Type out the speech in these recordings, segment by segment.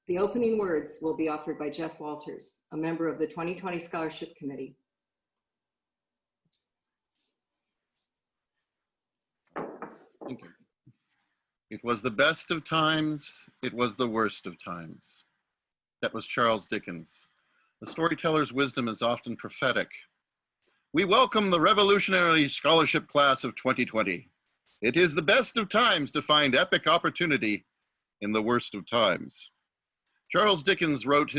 The opening words will be offered by Jeff Walters, a member of the 2020 Scholarship Committee. Thank you. It was the best of times, it was the worst of times. That was Charles Dickens. The storyteller's wisdom is often prophetic. We welcome the Revolutionary Scholarship Class of 2020. It is the best of times to find epic opportunity in the worst of times. Charles Dickens wrote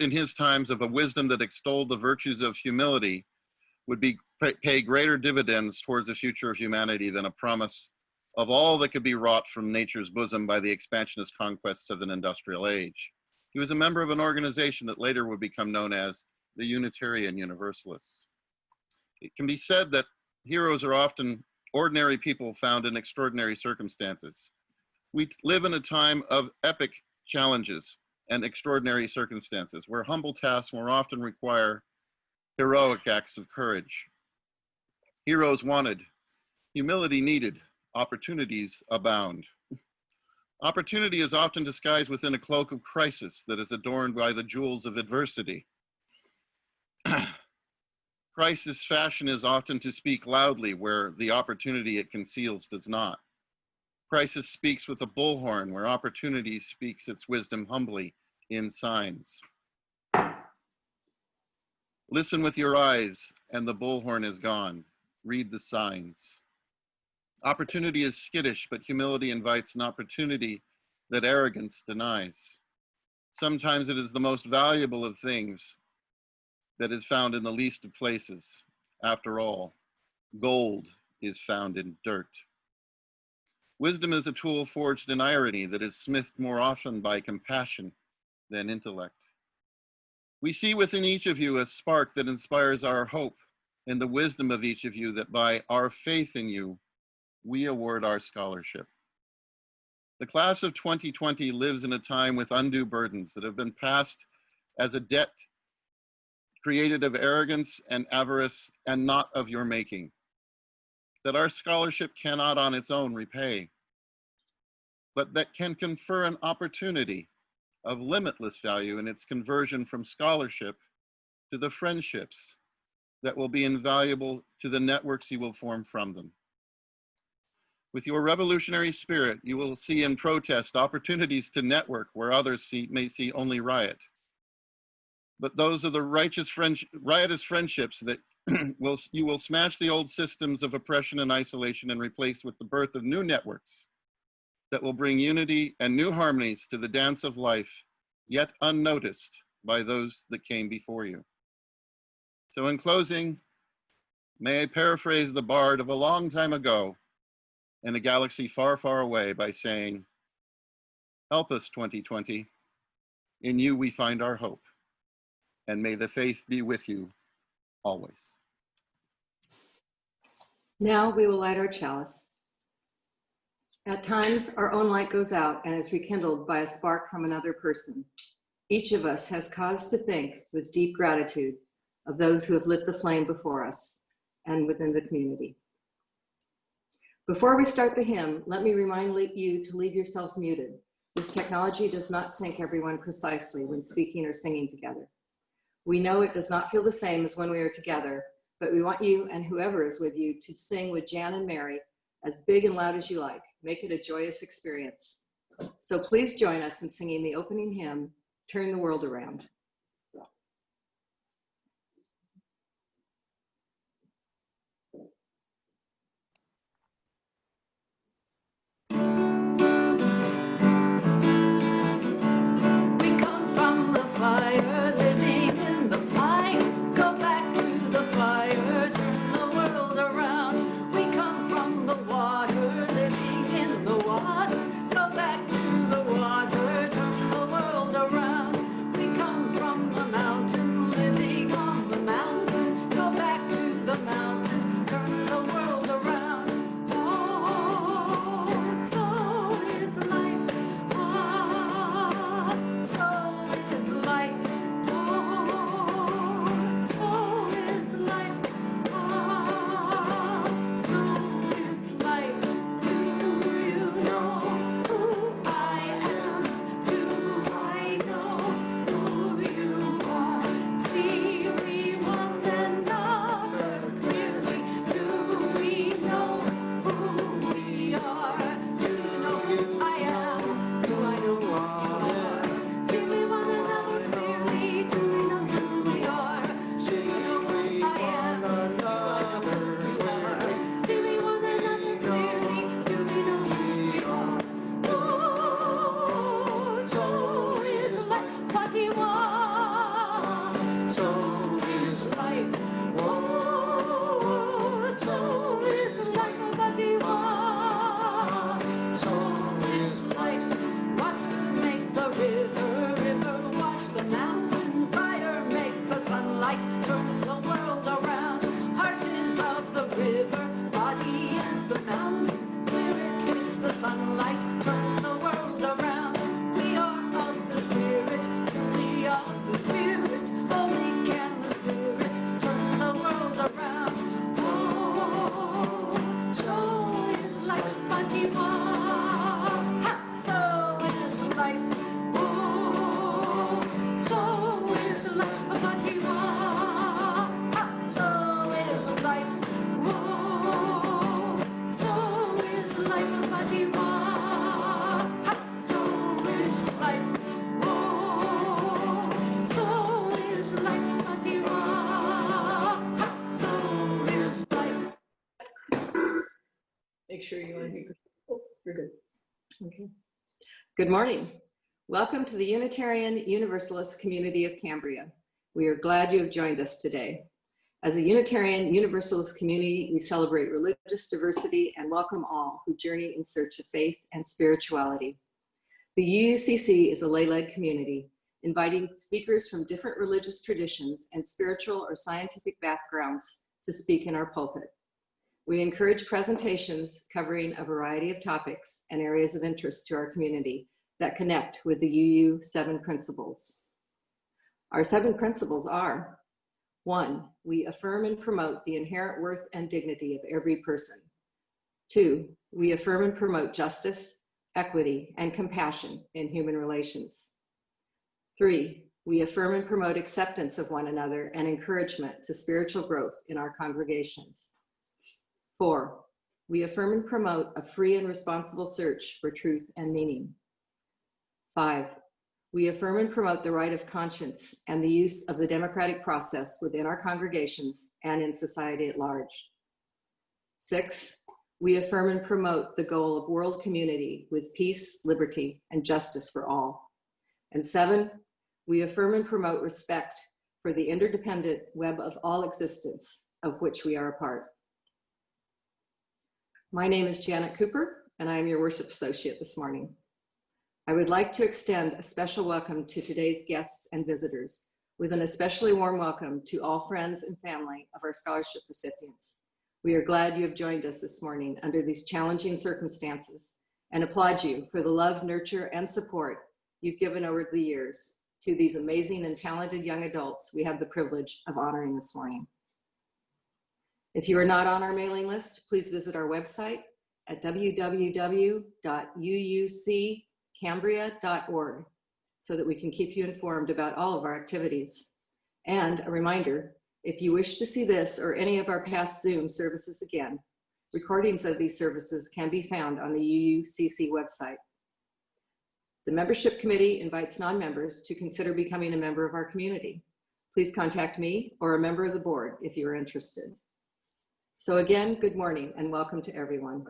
in his times of a wisdom that extolled the virtues of humility would pay greater dividends towards the future of humanity than a promise of all that could be wrought from nature's bosom by the expansionist conquests of an industrial age. He was a member of an organization that later would become known as the Unitarian Universalists. It can be said that heroes are often ordinary people found in extraordinary circumstances. We live in a time of epic challenges and extraordinary circumstances where humble tasks more often require heroic acts of courage. Heroes wanted, humility needed, opportunities abound. Opportunity is often disguised within a cloak of crisis that is adorned by the jewels of adversity. Crisis fashion is often to speak loudly where the opportunity it conceals does not. Crisis speaks with a bullhorn where opportunity speaks its wisdom humbly in signs. Listen with your eyes and the bullhorn is gone. Read the signs. Opportunity is skittish, but humility invites an opportunity that arrogance denies. Sometimes it is the most valuable of things that is found in the least of places. After all, gold is found in dirt. Wisdom is a tool forged in irony that is smithed more often by compassion than intellect. We see within each of you a spark that inspires our hope and the wisdom of each of you that by our faith in you, we award our scholarship. The class of 2020 lives in a time with undue burdens that have been passed as a debt created of arrogance and avarice and not of your making, that our scholarship cannot on its own repay, but that can confer an opportunity of limitless value in its conversion from scholarship to the friendships that will be invaluable to the networks you will form from them. With your revolutionary spirit, you will see in protest opportunities to network where others may see only riot. But those are the riotous friendships that you will smash the old systems of oppression and isolation and replace with the birth of new networks that will bring unity and new harmonies to the dance of life, yet unnoticed by those that came before you. So in closing, may I paraphrase the bard of a long time ago in a galaxy far, far away by saying, help us 2020, in you we find our hope, and may the faith be with you always. Now we will light our chalice. At times, our own light goes out and is rekindled by a spark from another person. Each of us has cause to think with deep gratitude of those who have lit the flame before us and within the community. Before we start the hymn, let me remind you to leave yourselves muted. This technology does not sync everyone precisely when speaking or singing together. We know it does not feel the same as when we are together, but we want you and whoever is with you to sing with Jan and Mary as big and loud as you like. Make it a joyous experience. So please join us in singing the opening hymn, Turn the World Around. Go back to the water, turn the world around. We come make sure you want to be, oh, you're good. Okay. Good morning. Welcome to the Unitarian Universalist community of Cambria. We are glad you have joined us today. As a Unitarian Universalist community, we celebrate religious diversity and welcome all who journey in search of faith and spirituality. The UUCC is a lay-led community, inviting speakers from different religious traditions and spiritual or scientific backgrounds to speak in our pulpit. We encourage presentations covering a variety of topics and areas of interest to our community that connect with the UU 7 principles. Our 7 principles are: 1, we affirm and promote the inherent worth and dignity of every person. 2, we affirm and promote justice, equity, and compassion in human relations. 3, we affirm and promote acceptance of one another and encouragement to spiritual growth in our congregations. 4, we affirm and promote a free and responsible search for truth and meaning. 5, we affirm and promote the right of conscience and the use of the democratic process within our congregations and in society at large. 6, we affirm and promote the goal of world community with peace, liberty, and justice for all. And 7, we affirm and promote respect for the interdependent web of all existence of which we are a part. My name is Janet Cooper, and I am your worship associate this morning. I would like to extend a special welcome to today's guests and visitors, with an especially warm welcome to all friends and family of our scholarship recipients. We are glad you have joined us this morning under these challenging circumstances and applaud you for the love, nurture, and support you've given over the years to these amazing and talented young adults we have the privilege of honoring this morning. If you are not on our mailing list, please visit our website at www.uuccambria.org so that we can keep you informed about all of our activities. And a reminder, if you wish to see this or any of our past Zoom services again, recordings of these services can be found on the UUCC website. The membership committee invites non-members to consider becoming a member of our community. Please contact me or a member of the board if you are interested. So again, good morning and welcome to everyone.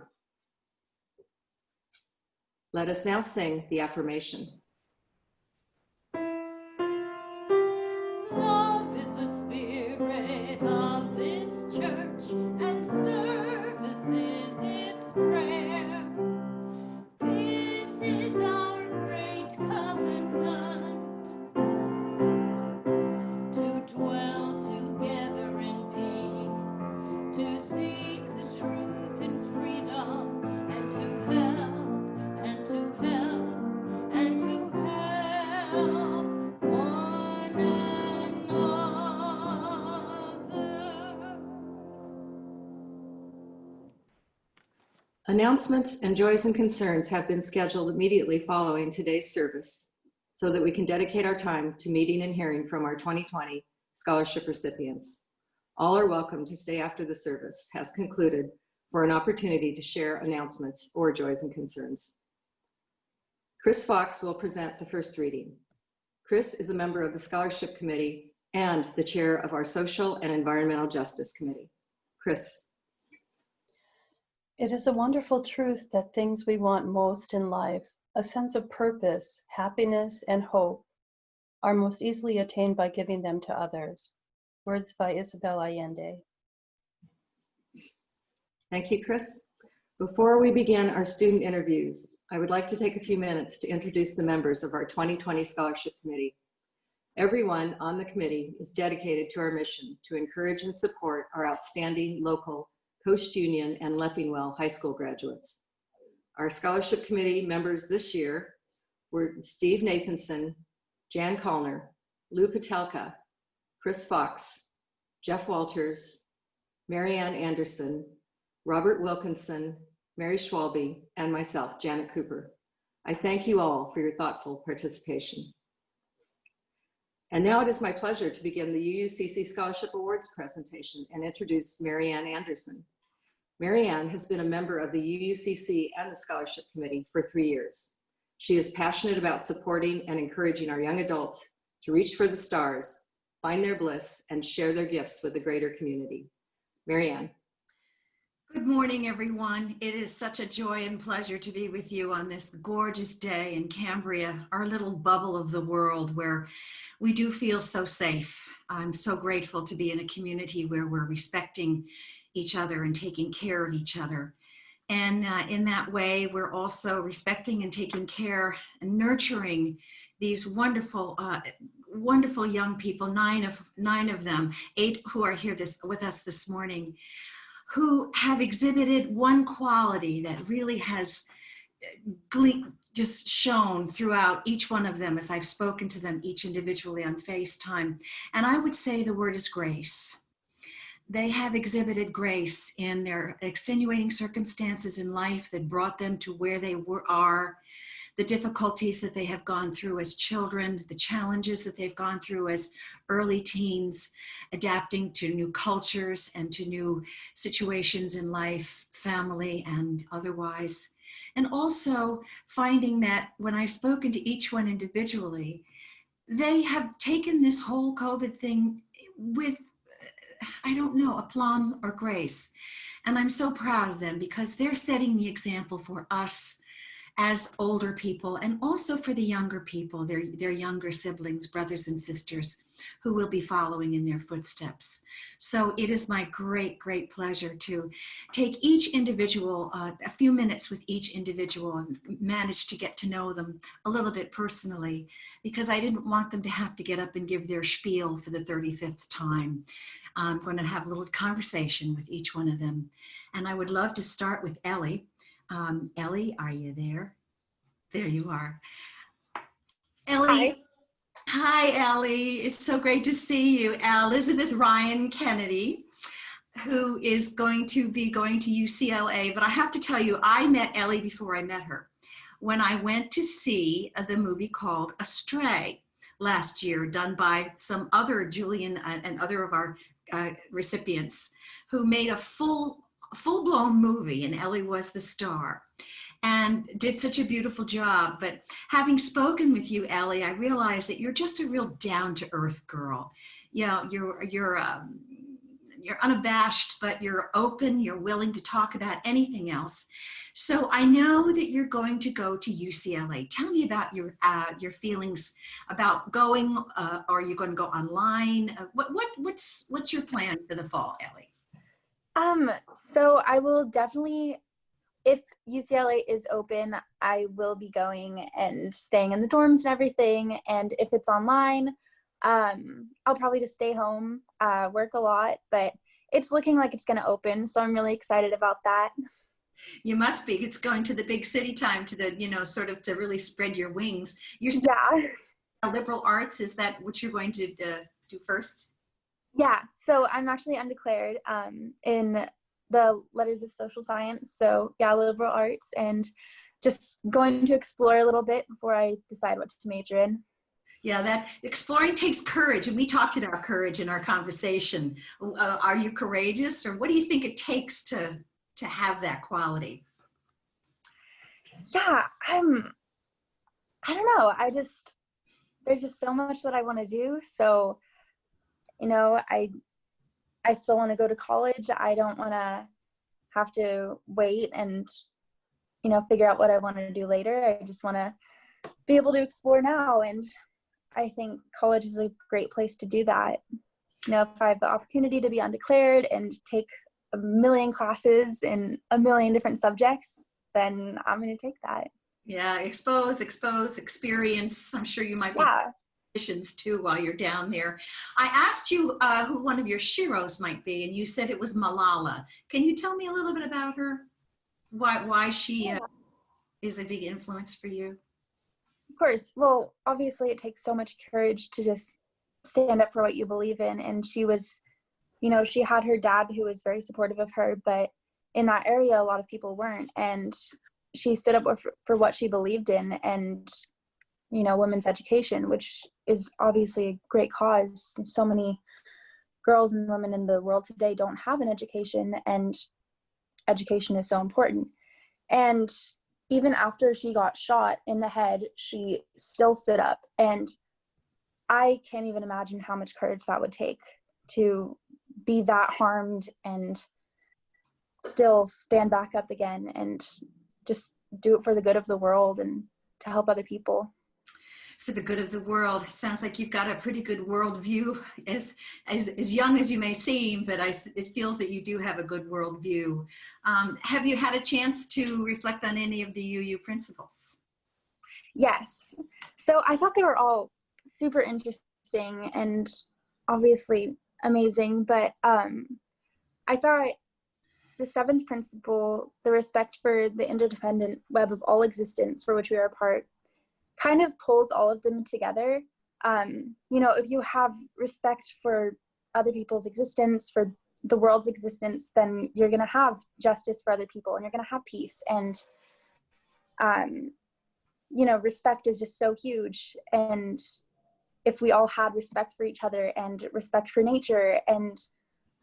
Let us now sing the affirmation. Love is the spirit of this church, and service is its prayer. This is our great covenant, to dwell together in peace, to seek the truth in freedom, and to help, and to help, and to help one another. Announcements and joys and concerns have been scheduled immediately following today's service so that we can dedicate our time to meeting and hearing from our 2020 scholarship recipients. All are welcome to stay after the service has concluded for an opportunity to share announcements or joys and concerns. Chris Fox will present the first reading. Chris is a member of the Scholarship Committee and the chair of our Social and Environmental Justice Committee. Chris. It is a wonderful truth that things we want most in life, a sense of purpose, happiness, and hope, are most easily attained by giving them to others. Words by Isabel Allende. Thank you, Chris. Before we begin our student interviews, I would like to take a few minutes to introduce the members of our 2020 Scholarship Committee. Everyone on the committee is dedicated to our mission to encourage and support our outstanding local Coast Union and Leppingwell High School graduates. Our Scholarship Committee members this year were Steve Nathanson, Jan Kallner, Lou Patelka, Chris Fox, Jeff Walters, Marianne Anderson, Robert Wilkinson, Mary Schwalbe, and myself, Janet Cooper. I thank you all for your thoughtful participation. And now it is my pleasure to begin the UUCC Scholarship Awards presentation and introduce Marianne Anderson. Marianne has been a member of the UUCC and the Scholarship Committee for 3 years. She is passionate about supporting and encouraging our young adults to reach for the stars, find their bliss, and share their gifts with the greater community. Marianne. Good morning, everyone. It is such a joy and pleasure to be with you on this gorgeous day in Cambria, our little bubble of the world where we do feel so safe. I'm so grateful to be in a community where we're respecting each other and taking care of each other. And in that way, we're also respecting and taking care and nurturing these wonderful, wonderful young people, nine of them, 8 who are here with us this morning, who have exhibited one quality that really has just shown throughout each one of them as I've spoken to them each individually on FaceTime. And I would say the word is grace. They have exhibited grace in their extenuating circumstances in life that brought them to where they are, the difficulties that they have gone through as children, the challenges that they've gone through as early teens, adapting to new cultures and to new situations in life, family and otherwise. And also finding that when I've spoken to each one individually, they have taken this whole COVID thing with, I don't know, aplomb or grace. And I'm so proud of them because they're setting the example for us as older people and also for the younger people, their younger siblings, brothers and sisters who will be following in their footsteps. So it is my great, great pleasure to take each individual, a few minutes with each individual and manage to get to know them a little bit personally because I didn't want them to have to get up and give their spiel for the 35th time. I'm going to have a little conversation with each one of them. And I would love to start with Ellie. Ellie, are you there? There you are. Ellie. Hi, Ellie. It's so great to see you. Elizabeth Ryan Kennedy, who is going to be going to UCLA. But I have to tell you, I met Ellie before I met her. When I went to see the movie called Astray last year, done by some other, Julian and other of our recipients, who made a full-blown movie, and Ellie was the star and did such a beautiful job. But having spoken with you, Ellie, I realized that you're just a real down-to-earth girl. You know, you're unabashed, but you're open, you're willing to talk about anything else. So I know that you're going to go to UCLA. Tell me about your feelings about going. Are you going to go online? What's your plan for the fall, Ellie? So I will definitely, if UCLA is open, I will be going and staying in the dorms and everything. And if it's online, I'll probably just stay home, work a lot, but it's looking like it's going to open. So I'm really excited about that. You must be. It's going to the big city time to the, sort of to really spread your wings. You're still liberal arts. Is that what you're going to do first? Yeah, so I'm actually undeclared in the Letters of Social Science. So yeah, liberal arts, and just going to explore a little bit before I decide what to major in. Yeah, that exploring takes courage, and we talked about courage in our conversation. Are you courageous, or what do you think it takes to have that quality? Yeah, I don't know. There's just so much that I want to do. So, I still want to go to college. I don't want to have to wait and, figure out what I want to do later. I just want to be able to explore now. And I think college is a great place to do that. If I have the opportunity to be undeclared and take a million classes in a million different subjects, then I'm going to take that. Yeah, expose, experience. I'm sure you might be conditions too while you're down there. I asked you who one of your sheroes might be, and you said it was Malala. Can you tell me a little bit about her? Why she is a big influence for you? Of course. Well, obviously it takes so much courage to just stand up for what you believe in. And she was, she had her dad who was very supportive of her, but in that area, a lot of people weren't. And she stood up for what she believed in, and, women's education, which is obviously a great cause. So many girls and women in the world today don't have an education, and education is so important. And even after she got shot in the head, she still stood up. And I can't even imagine how much courage that would take to be that harmed and still stand back up again and just do it for the good of the world and to help other people. For the good of the world. Sounds like you've got a pretty good worldview, as young as you may seem, but it feels that you do have a good worldview. Have you had a chance to reflect on any of the UU principles? Yes. So I thought they were all super interesting and obviously amazing, but I thought the 7th principle, the respect for the interdependent web of all existence for which we are a part, kind of pulls all of them together. If you have respect for other people's existence, for the world's existence, then you're going to have justice for other people and you're going to have peace. And, respect is just so huge. And if we all had respect for each other and respect for nature and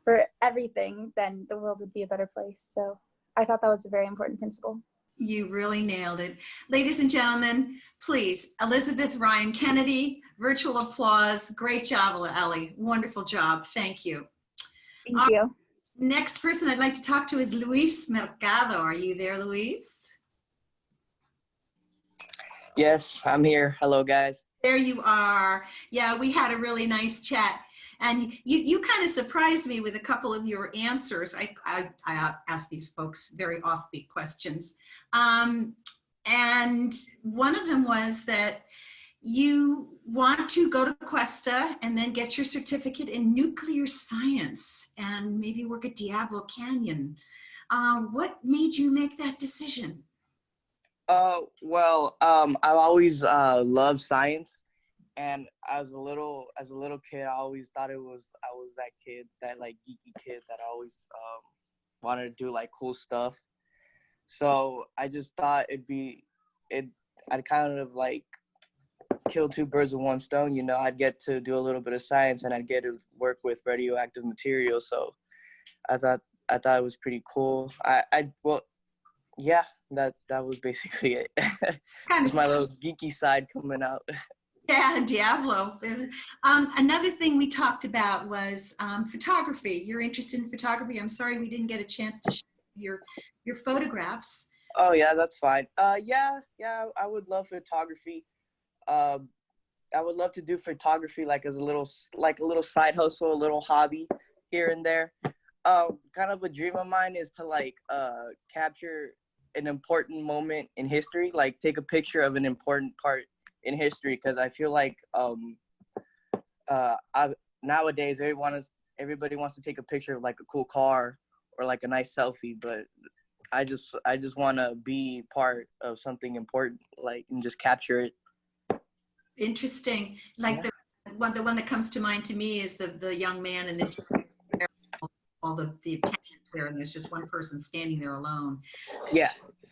for everything, then the world would be a better place. So I thought that was a very important principle. You really nailed it. Ladies and gentlemen, please, Elizabeth Ryan Kennedy, virtual applause. Great job, Ellie. Wonderful job. Thank you. Thank you. Next person I'd like to talk to is Luis Mercado. Are you there, Luis? Yes, I'm here. Hello, guys. There you are. Yeah, we had a really nice chat. And you kind of surprised me with a couple of your answers. I asked these folks very offbeat questions. And one of them was that you want to go to Cuesta and then get your certificate in nuclear science and maybe work at Diablo Canyon. What made you make that decision? I've always loved science. And as a little kid, I always thought I was that kid, that like geeky kid that always wanted to do like cool stuff. So I just thought I'd kind of like kill 2 birds with 1 stone. I'd get to do a little bit of science and I'd get to work with radioactive material. So I thought it was pretty cool. That was basically it. It's my little geeky side coming out. Yeah, Diablo. Another thing we talked about was photography. You're interested in photography. I'm sorry we didn't get a chance to show your photographs. Oh yeah, that's fine. Yeah, I would love photography. I would love to do photography like as a little side hustle, a little hobby here and there. Kind of a dream of mine is to like capture an important moment in history, like take a picture of an important part in history, because I feel like nowadays everybody wants to take a picture of like a cool car or like a nice selfie, but I just want to be part of something important, like, and just capture it. Interesting. Like the one that comes to mind to me is the young man and all the attendants there, and there's just one person standing there alone. Yeah.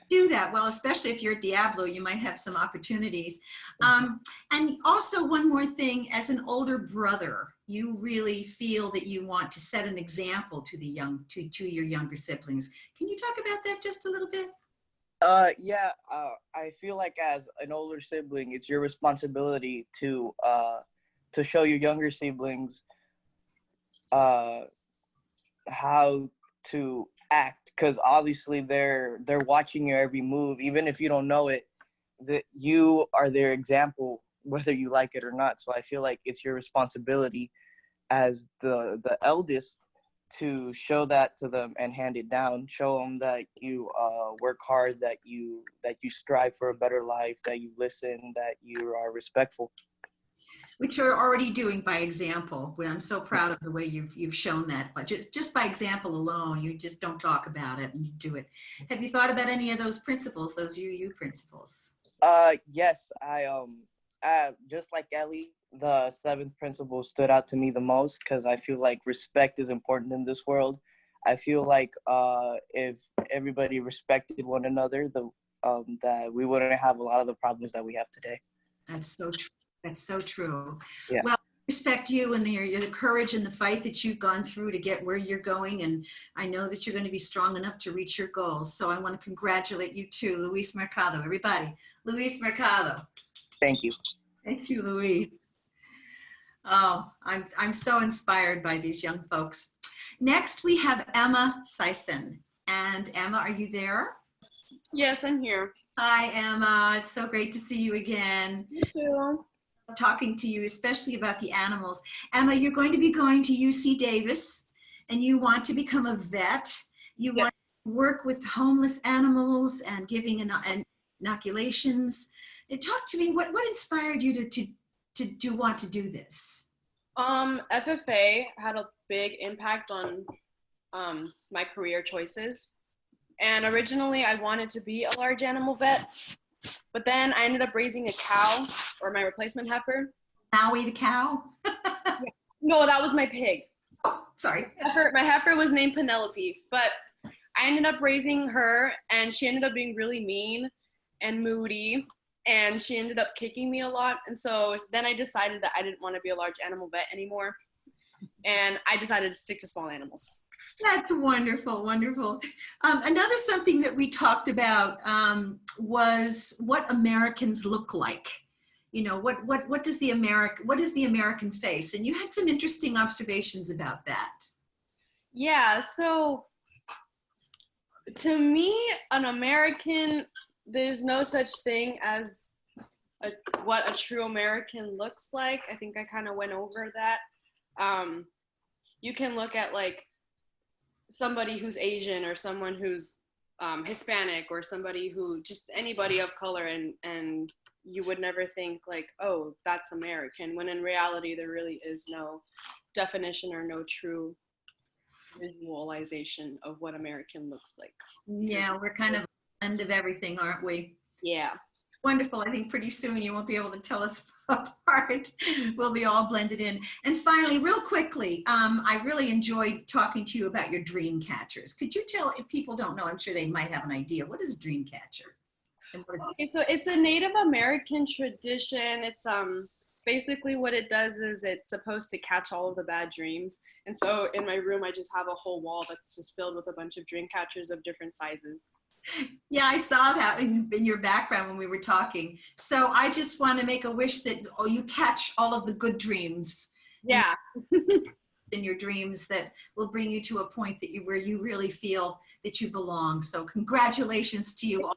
Do that. Well, especially if you're at Diablo, you might have some opportunities. And also one more thing, as an older brother, you really feel that you want to set an example to to your younger siblings. Can you talk about that just a little bit? I feel like as an older sibling, it's your responsibility to show your younger siblings how to act, because obviously they're watching your every move, even if you don't know it, that you are their example, whether you like it or not. So I feel like it's your responsibility as the eldest to show that to them and hand it down. Show them that you work hard, that you strive for a better life, that you listen, that you are respectful. Which you're already doing by example. I'm so proud of the way you've shown that. But just by example alone, you just don't talk about it and you do it. Have you thought about any of those principles, those UU principles? Yes, I just like Ellie, the 7th principle stood out to me the most, because I feel like respect is important in this world. I feel like if everybody respected one another, that we wouldn't have a lot of the problems that we have today. That's so true. That's so true. Yeah. Well, I respect you and the courage and the fight that you've gone through to get where you're going. And I know that you're going to be strong enough to reach your goals. So I want to congratulate you too, Luis Mercado. Everybody, Luis Mercado. Thank you. Thank you, Luis. Oh, I'm so inspired by these young folks. Next, we have Emma Sison. And Emma, are you there? Yes, I'm here. Hi, Emma. It's so great to see you again. You too. Talking to you, especially about the animals. Emma, you're going to be going to UC Davis and you want to become a vet. You want to work with homeless animals and giving inoculations. Talk to me, what inspired you to want to do this? FFA had a big impact on my career choices. And originally I wanted to be a large animal vet, but then I ended up raising a cow, or my replacement heifer. Maui the cow? No, that was my pig. Oh, sorry. My heifer was named Penelope, but I ended up raising her and she ended up being really mean and moody, and she ended up kicking me a lot. And so then I decided that I didn't want to be a large animal vet anymore. And I decided to stick to small animals. That's wonderful, wonderful. Another something that we talked about was what Americans look like. You know, what is the American face? And you had some interesting observations about that. Yeah, so to me, an American, there's no such thing as what a true American looks like. I think I kind of went over that. You can look at like somebody who's Asian or someone who's Hispanic or somebody who just anybody of color, and you would never think like, oh, that's American, when in reality there really is no definition or no true visualization of what American looks like. Yeah, we're kind of a blend of everything, aren't we? Yeah. Wonderful. I think pretty soon you won't be able to tell us apart. We'll be all blended in. And finally, real quickly, I really enjoyed talking to you about your dream catchers. Could you tell, if people don't know, I'm sure they might have an idea, what is a dream catcher? And what is it? It's a Native American tradition. It's basically what it does is it's supposed to catch all of the bad dreams. And so in my room, I just have a whole wall that's just filled with a bunch of dream catchers of different sizes. Yeah, I saw that in your background when we were talking. So I just want to make a wish that you catch all of the good dreams. Yeah. In your dreams that will bring you to a point that where you really feel that you belong. So congratulations to you all,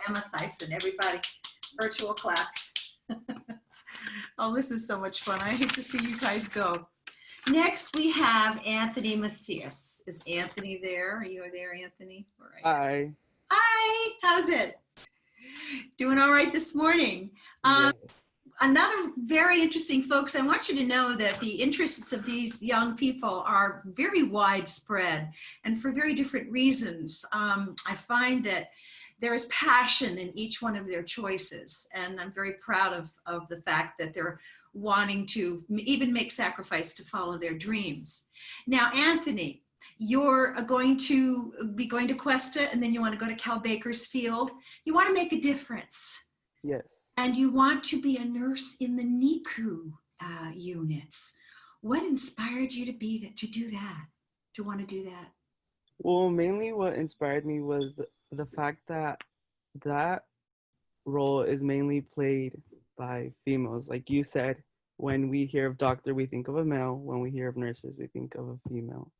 Emma Sison, everybody. Virtual claps. Oh, this is so much fun. I hate to see you guys go. Next, we have Anthony Macias. Is Anthony there? Are you there, Anthony? All right. Hi. Hi, how's it? Doing all right this morning. Yeah. Another very interesting, folks, I want you to know that the interests of these young people are very widespread and for very different reasons. I find that there is passion in each one of their choices, and I'm very proud of the fact that they're wanting to even make sacrifice to follow their dreams. Now, Anthony, you're going to be going to Cuesta, and then you want to go to Cal Bakersfield. You want to make a difference. Yes. And you want to be a nurse in the NICU units. What inspired you to do that, to want to do that? Well, mainly what inspired me was the fact that that role is mainly played by females. Like you said, when we hear of doctor, we think of a male. When we hear of nurses, we think of a female.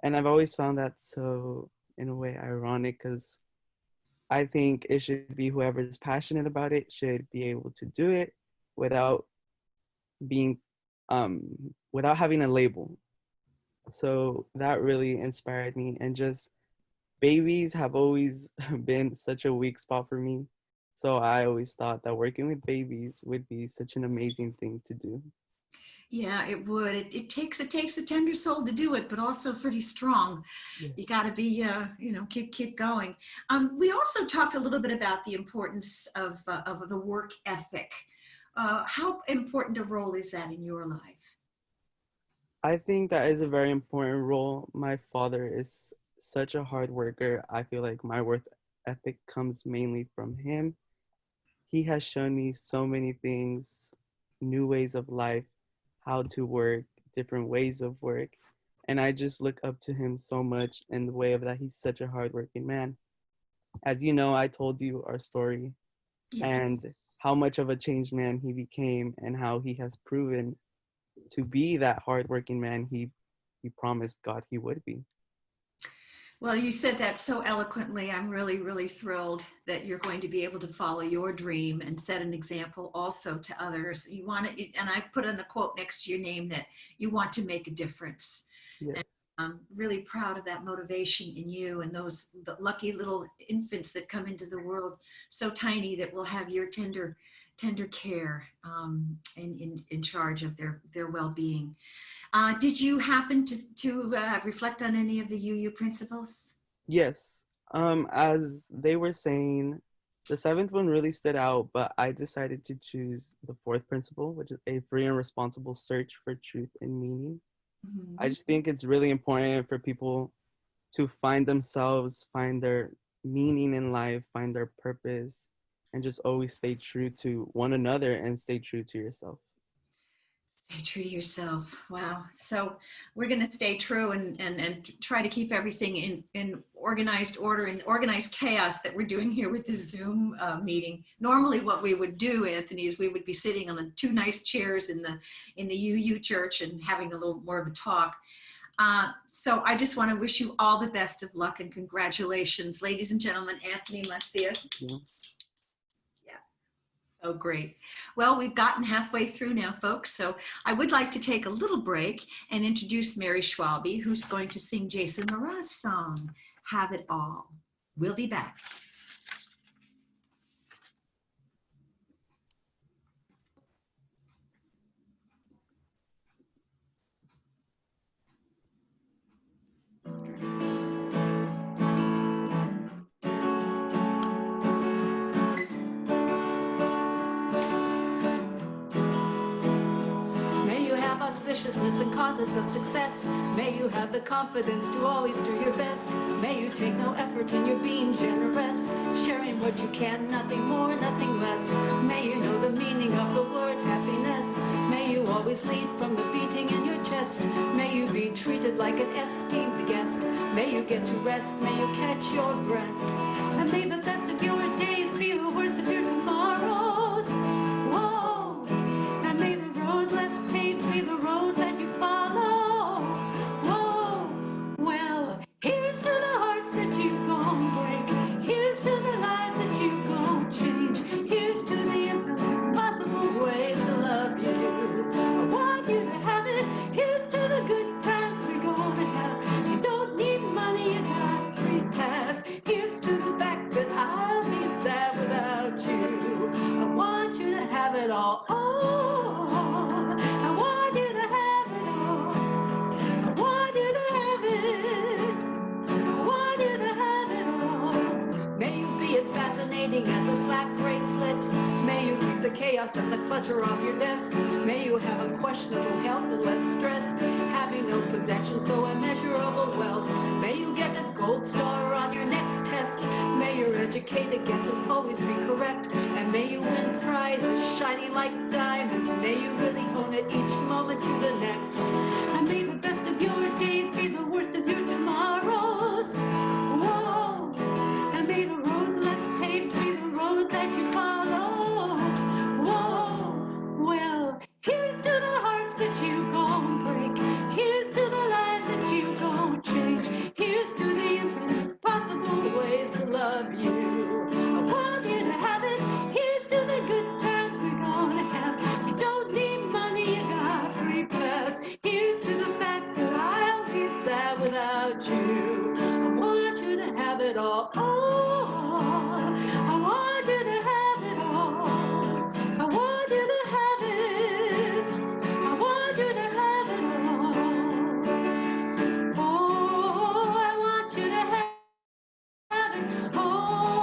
And I've always found that so, in a way, ironic, because I think it should be whoever is passionate about it should be able to do it without being, without having a label. So that really inspired me. And just babies have always been such a weak spot for me. So I always thought that working with babies would be such an amazing thing to do. Yeah, it would. It takes a tender soul to do it, but also pretty strong. Yeah. You got to be, keep going. We also talked a little bit about the importance of the work ethic. How important a role is that in your life? I think that is a very important role. My father is such a hard worker. I feel like my work ethic comes mainly from him. He has shown me so many things, new ways of life, how to work, different ways of work. And I just look up to him so much in the way of that he's such a hardworking man. As you know, I told you our story and how much of a changed man he became and how he has proven to be that hardworking man he promised God he would be. Well, you said that so eloquently. I'm really, really thrilled that you're going to be able to follow your dream and set an example also to others. You want to, and I put in a quote next to your name that you want to make a difference. Yes. And I'm really proud of that motivation in you and those the lucky little infants that come into the world so tiny that will have your tender care in charge of their well-being. Did you happen to reflect on any of the UU principles? Yes. As they were saying, the seventh one really stood out, but I decided to choose the fourth principle, which is a free and responsible search for truth and meaning. Mhm. I just think it's really important for people to find themselves, find their meaning in life, find their purpose, and just always stay true to one another and stay true to yourself. Stay true to yourself. Wow. So we're going to stay true and try to keep everything in organized order and organized chaos that we're doing here with this Zoom meeting. Normally what we would do, Anthony, is we would be sitting on the two nice chairs in the UU church and having a little more of a talk. So I just want to wish you all the best of luck and congratulations. Ladies and gentlemen, Anthony Macias. Yeah. Oh, great. Well, we've gotten halfway through now, folks. So I would like to take a little break and introduce Mary Schwalbe, who's going to sing Jason Mraz's song, Have It All. We'll be back. Auspiciousness and causes of success. May you have the confidence to always do your best. May you take no effort in your being generous, sharing what you can, nothing more, nothing less. May you know the meaning of the word happiness. May you always lead from the beating in your chest. May you be treated like an esteemed guest. May you get to rest, may you catch your breath. And may the best of your days be the worst of your tomorrows. Whoa! And may the road less paved be the road that you follow. Whoa! Well, here's to the hearts that you gon' break. Here's to the lives that you gon' change. Here's to the infinite possible ways to love you. I want you to have it. Here's to the good times we're gonna have. You don't need money, you got free pass. Here's to the fact that I'll be sad without you. I want you to have it all. I want you to have it all. I want you to have it. I want you to have it all. May you be as fascinating as a slap bracelet. May you keep the chaos and the clutter off your desk. May you have a questionable health and less stress. Having no possessions, though immeasurable wealth. May you get a gold star on your next test. May your educated guesses always be correct. And may you win prizes shining like diamonds. May you really own it each moment to the next. And may the best of your days be the worst of your tomorrows. Whoa! And may the road less paved be the road that you follow. Whoa! Well, here's to the hearts that you gon' break. Here's to the lives that you gon' change. Here's to the infinite possible ways to love you. I want you to have it. Here's to the good times we're gonna have. You don't need money, you got free pass. Here's to the fact that I'll be sad without you. I want you to have it all. I want you to have it all. I want you to have it. I want you to have it all. Oh, I want you to have it. Oh,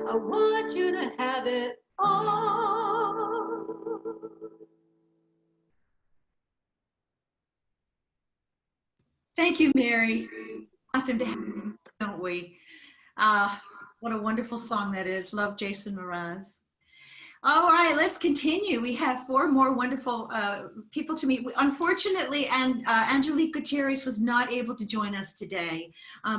I want you to have it all. Thank you, Mary. We want them to have, it, don't we? What a wonderful song that is. Love Jason Mraz. All right, let's continue. We have 4 more wonderful people to meet. Unfortunately, and Angelique Gutierrez was not able to join us today,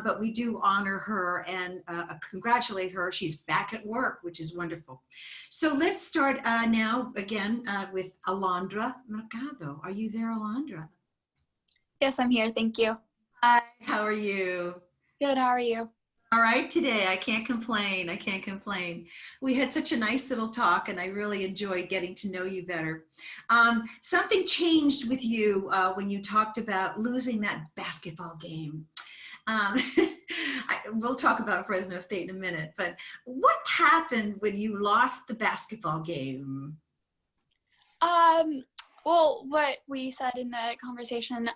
but we do honor her and congratulate her. She's back at work, which is wonderful. So let's start now again with Alondra Mercado. Are you there, Alondra? Yes, I'm here. Thank you. Hi, how are you? Good. How are you? All right, today I can't complain. I can't complain. We had such a nice little talk, and I really enjoyed getting to know you better. Something changed with you when you talked about losing that basketball game. We'll talk about Fresno State in a minute, but what happened when you lost the basketball game? Well, what we said in the conversation,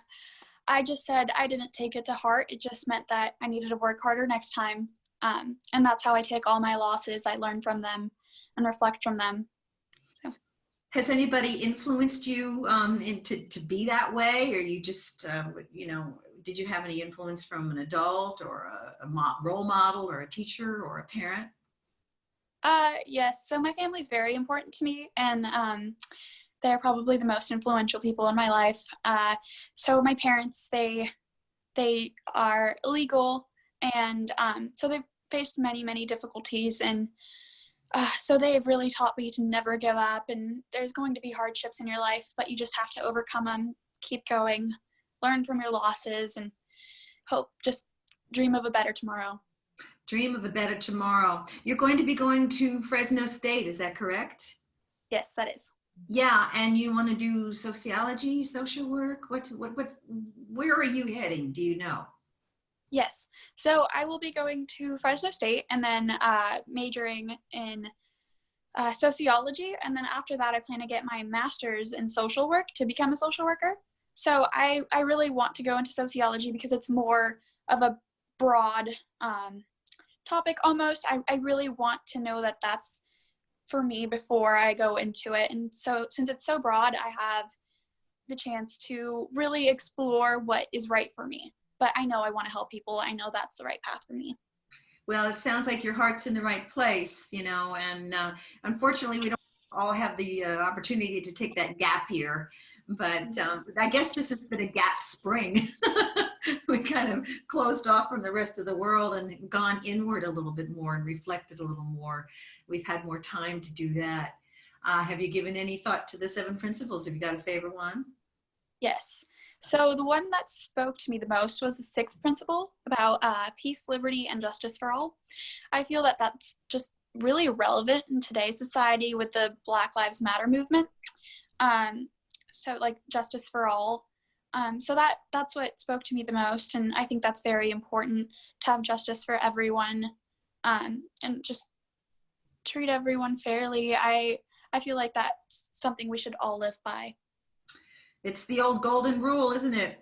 I just said I didn't take it to heart. It just meant that I needed to work harder next time. And that's how I take all my losses. I learn from them and reflect from them. So, has anybody influenced you to be that way? Or you just, did you have any influence from an adult or a role model or a teacher or a parent? Yes. So my family's very important to me. And they're probably the most influential people in my life. So my parents, they are illegal, and so they've faced many, many difficulties, and so they've really taught me to never give up, and there's going to be hardships in your life, but you just have to overcome them, keep going, learn from your losses, and just dream of a better tomorrow. Dream of a better tomorrow. You're going to be going to Fresno State, is that correct? Yes, that is. Yeah, and you want to do sociology, social work? Where are you heading? Do you know? Yes. So I will be going to Fresno State and then majoring in sociology. And then after that, I plan to get my master's in social work to become a social worker. So I really want to go into sociology because it's more of a broad topic almost. I really want to know that that's for me before I go into it. And so since it's so broad, I have the chance to really explore what is right for me. But I know I want to help people. I know that's the right path for me. Well, it sounds like your heart's in the right place, and unfortunately we don't all have the opportunity to take that gap year. But I guess this has been a gap spring. We kind of closed off from the rest of the world and gone inward a little bit more and reflected a little more. We've had more time to do that. Have you given any thought to the 7 principles? Have you got a favorite one? Yes. So the one that spoke to me the most was the 6th principle about peace, liberty, and justice for all. I feel that that's just really relevant in today's society with the Black Lives Matter movement. So like justice for all. So that's what spoke to me the most. And I think that's very important to have justice for everyone and just treat everyone fairly. I feel like that's something we should all live by. It's the old golden rule, isn't it?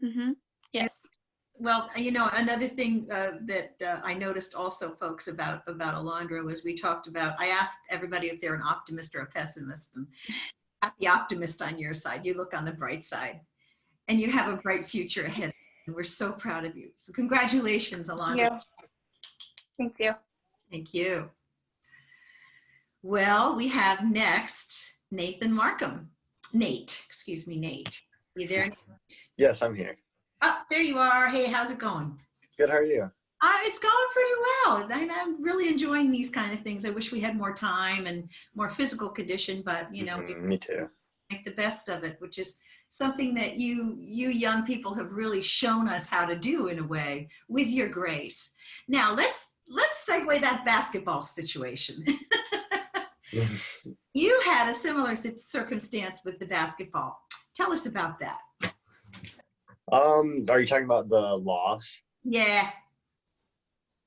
Mm-hmm. Yes. Well, another thing that I noticed also, folks, about Alondra was we talked about, I asked everybody if they're an optimist or a pessimist, and got the optimist on your side. You look on the bright side, and you have a bright future ahead, and we're so proud of you. So congratulations, Alondra. Thank you. Thank you. Well, we have next Nathan Markham. Nate. You there, Nate? Yes, I'm here. Oh, there you are. Hey, how's it going? Good, how are you? It's going pretty well. I'm really enjoying these kind of things. I wish we had more time and more physical condition, but Me too. Make the best of it, which is something that you young people have really shown us how to do in a way with your grace. Now let's segue that basketball situation. You had a similar circumstance with the basketball. Tell us about that. Are you talking about the loss? Yeah.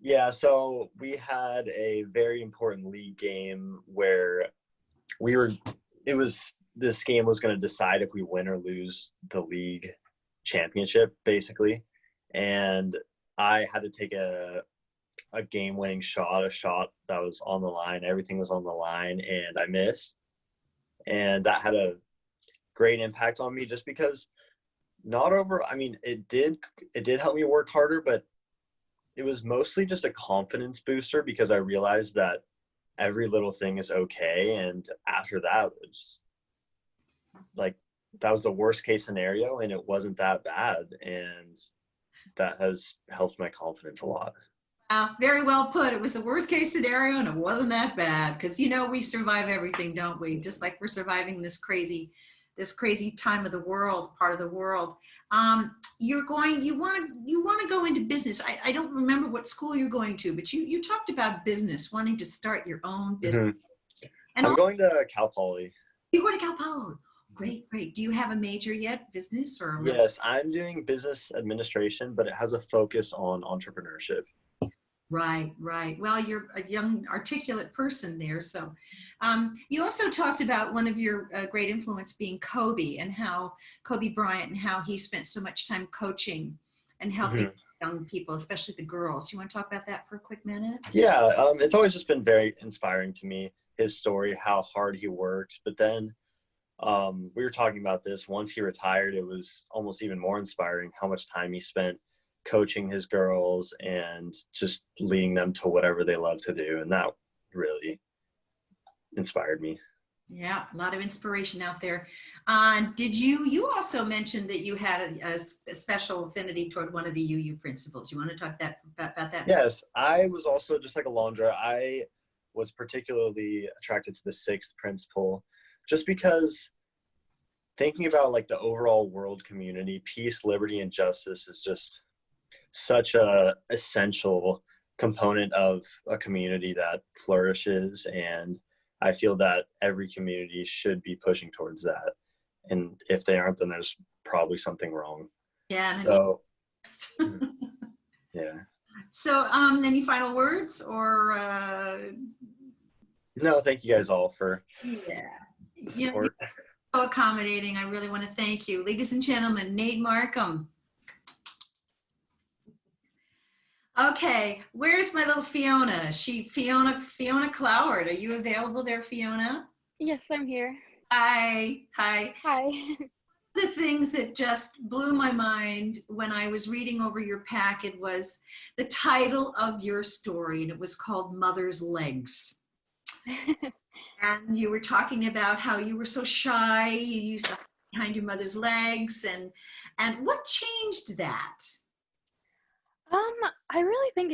Yeah, so we had a very important league game where this game was going to decide if we win or lose the league championship, basically. And I had to take a game-winning shot, a shot that was on the line. Everything was on the line, and I missed. And that had a great impact on me, just because it did help me work harder, but it was mostly just a confidence booster, because I realized that every little thing is okay. And after that, it's like, that was the worst case scenario, and it wasn't that bad. And that has helped my confidence a lot. Very well put. It was the worst case scenario and it wasn't that bad, because we survive everything, don't we? Just like we're surviving this crazy time of the world, part of the world. You want to go into business. I don't remember what school you're going to, but you talked about business, wanting to start your own business. Mm-hmm. And I'm going to Cal Poly. You're going to Cal Poly. Great. Do you have a major yet, business or? Yes, I'm doing business administration, but it has a focus on entrepreneurship. Right. Well, you're a young, articulate person there. So you also talked about one of your great influence being Kobe, and how Kobe Bryant, and how he spent so much time coaching and helping young people, especially the girls. You want to talk about that for a quick minute? Yeah, it's always just been very inspiring to me, his story, how hard he worked. But then we were talking about this, once he retired, it was almost even more inspiring how much time he spent coaching his girls and just leading them to whatever they love to do. And that really inspired me. Yeah, a lot of inspiration out there. Did you also mentioned that you had a special affinity toward one of the UU principles? You want to talk about that? Yes, I was also, just like Alondra, I was particularly attracted to the 6th principle, just because thinking about like the overall world community, peace, liberty, and justice is just such a essential component of a community that flourishes. And I feel that every community should be pushing towards that. And if they aren't, then there's probably something wrong. Yeah. So, yeah. So any final words or? No, thank you guys all for the support. So accommodating. I really want to thank you. Ladies and gentlemen, Nate Markham. Okay, where's my little Fiona? Fiona Cloward. Are you available there, Fiona? Yes, I'm here. Hi. Hi. The things that just blew my mind when I was reading over your packet was the title of your story, and it was called Mother's Legs. And you were talking about how you were so shy, you used to hide behind your mother's legs, and what changed that? I really think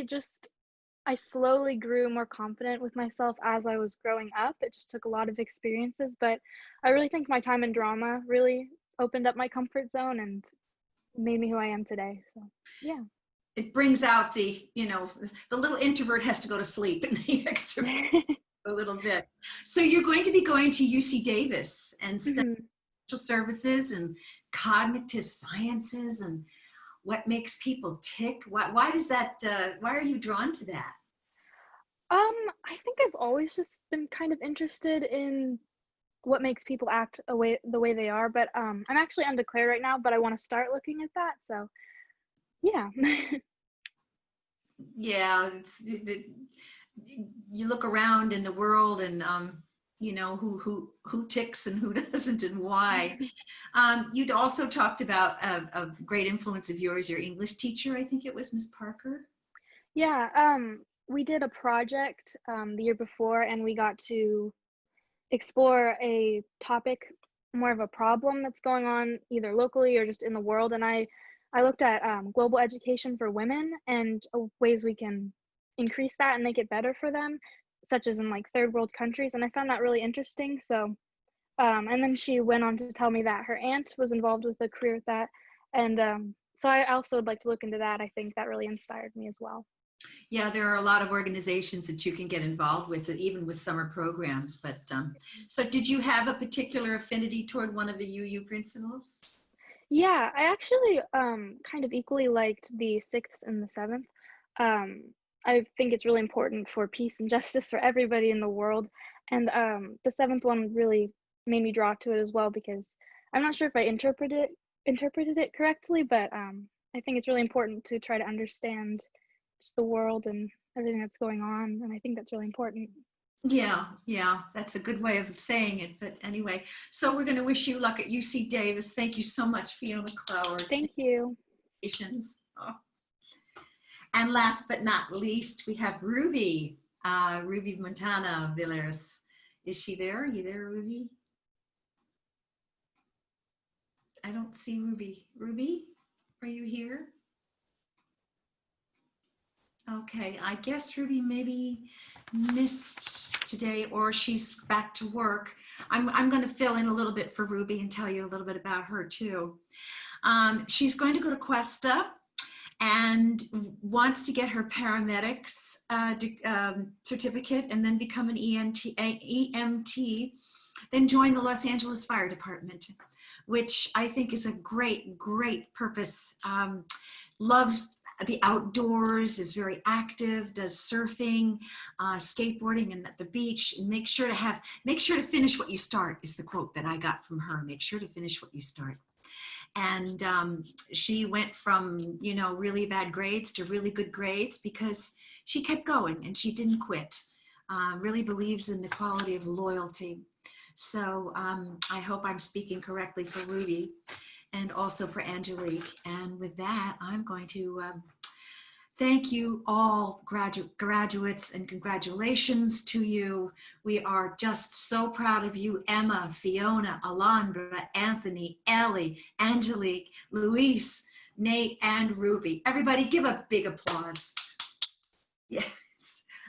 I slowly grew more confident with myself as I was growing up. It just took a lot of experiences, but I really think my time in drama really opened up my comfort zone and made me who I am today. So, yeah. It brings out the little introvert has to go to sleep and the extrovert a little bit. So you're going to be going to UC Davis and studying social services and cognitive sciences and what makes people tick. Why does that? Why are you drawn to that? I think I've always just been kind of interested in what makes people act the way they are. But I'm actually undeclared right now, but I want to start looking at that. So, yeah. Yeah, you look around in the world and who ticks and who doesn't and why. You'd also talked about a great influence of yours, your English teacher. I think it was Miss Parker. Yeah, we did a project the year before, and we got to explore a topic, more of a problem that's going on either locally or just in the world. And I looked at global education for women and ways we can increase that and make it better for them, such as in like third world countries. And I found that really interesting. So, and then she went on to tell me that her aunt was involved with a career with that. And so I also would like to look into that. I think that really inspired me as well. Yeah, there are a lot of organizations that you can get involved with, even with summer programs. But so did you have a particular affinity toward one of the UU principles? Yeah, I actually kind of equally liked the 6th and the 7th. I think it's really important for peace and justice for everybody in the world. And the 7th one really made me draw to it as well, because I'm not sure if I interpreted it correctly, but I think it's really important to try to understand just the world and everything that's going on. And I think that's really important. Yeah, yeah, that's a good way of saying it. But anyway, so we're going to wish you luck at UC Davis. Thank you so much, Fiona Cloward. Thank you. Congratulations. Oh. And last but not least, we have Ruby, Ruby Montana Villers. Is she there? Are you there, Ruby? I don't see Ruby. Ruby, are you here? Okay, I guess Ruby maybe missed today, or she's back to work. I'm going to fill in a little bit for Ruby and tell you a little bit about her too. She's going to go to Cuesta and wants to get her paramedics certificate and then become an EMT, then join the Los Angeles Fire Department, which I think is a great, great purpose. Loves the outdoors, is very active, does surfing, skateboarding, and at the beach. And make sure to finish what you start is the quote that I got from her. Make sure to finish what you start. And she went from, you know, really bad grades to really good grades because she kept going and she didn't quit. Really believes in the quality of loyalty. So I hope I'm speaking correctly for Ruby and also for Angelique. And with that, I'm going to thank you all, graduates, and congratulations to you. We are just so proud of you, Emma, Fiona, Alondra, Anthony, Ellie, Angelique, Luis, Nate, and Ruby. Everybody give a big applause. Yes,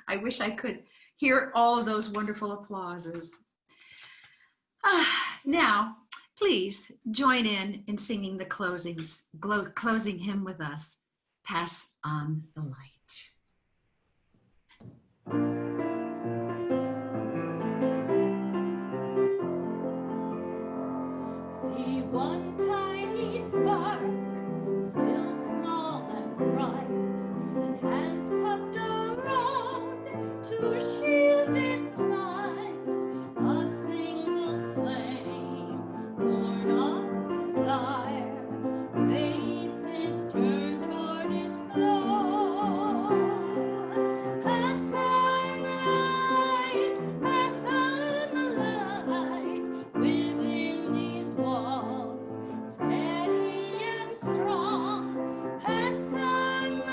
I wish I could hear all of those wonderful applauses. Now, please join in singing the closing hymn with us, Pass on the Light. See one tiny spark, still small and bright, and hands cupped around to shield its light. A single flame, born of desire, faces turned toward its glow. Pass on the light, pass on the light, within these walls, steady and strong. Pass on the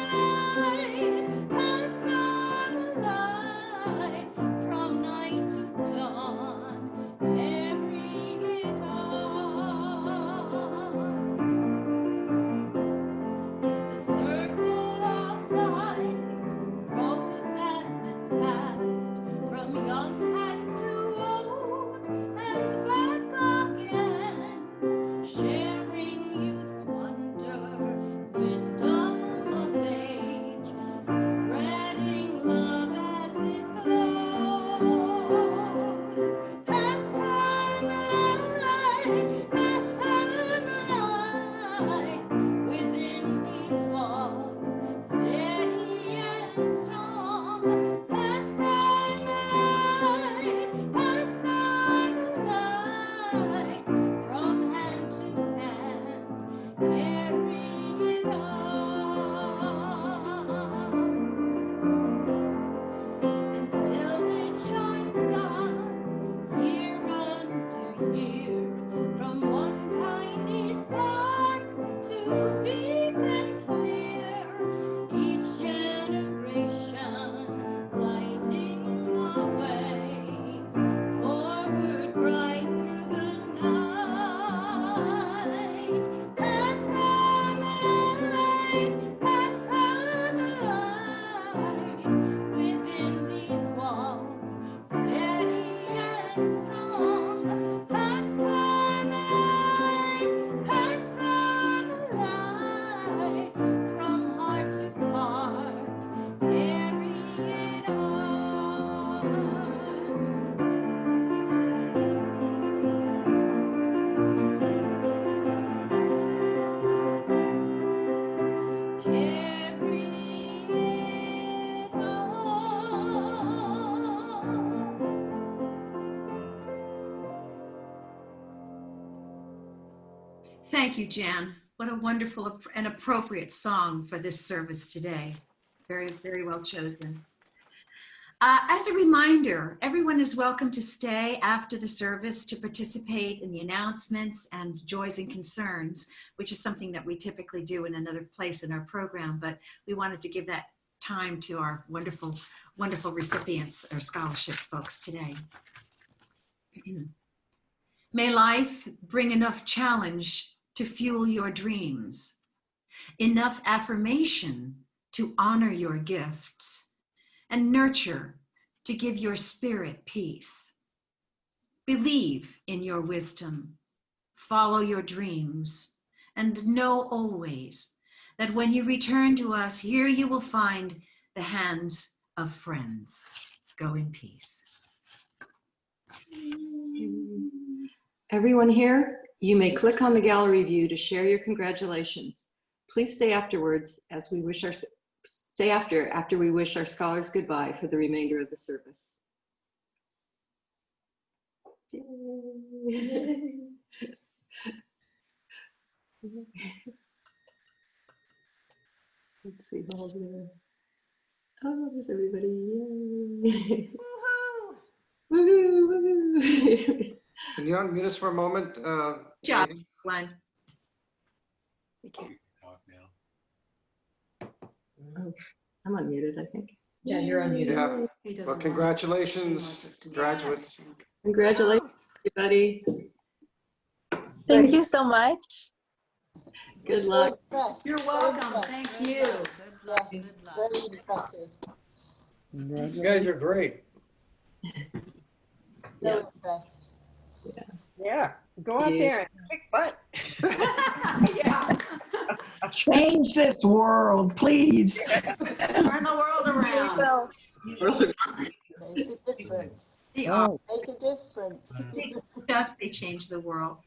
light, pass on the light, from night to dawn, carry it on. The circle of light rose as it passed from young hands to old and back again, sharing youth's wonder, wisdom of age, spreading love as it glows. Pass on the light, pass on the light, within these walls, steady and strong. Pass on the light, pass on the light, from hand to hand, carry it on. And still it shines on, year unto year, from one tiny spark to big and clear, each generation lighting the way, forward bright through the night. Pass on the light, pass on the light, within these walls, steady and strong. Pass on the light, pass on the light, from heart to heart, carry it on. Carry it on. Thank you, Jan. What a wonderful and appropriate song for this service today. Very, very well chosen. As a reminder, everyone is welcome to stay after the service to participate in the announcements and joys and concerns, which is something that we typically do in another place in our program, but we wanted to give that time to our wonderful, wonderful recipients, our scholarship folks today. May life bring enough challenge to fuel your dreams, enough affirmation to honor your gifts, and nurture to give your spirit peace. Believe in your wisdom, follow your dreams, and know always that when you return to us, here you will find the hands of friends. Go in peace. Everyone here, you may click on the gallery view to share your congratulations. Please stay afterwards as we wish after we wish our scholars goodbye for the remainder of the service. Let's see, hold there. Oh, there's everybody. Yay. Woohoo! Woohoo! Can you unmute us for a moment? Good job, Amy? everyone. Oh, I'm unmuted, I think. Yeah, you're unmuted. Yeah. He doesn't Well, want- congratulations, he wants us to- graduates. Congratulations, everybody. Thank you so much. Good luck. You're welcome. Thank you. Very impressive. You guys are great. So impressed. Yeah, go out there and kick butt. Yeah. Change this world, please. Turn the world around. Make a difference. They are. Make a difference. Just they change the world.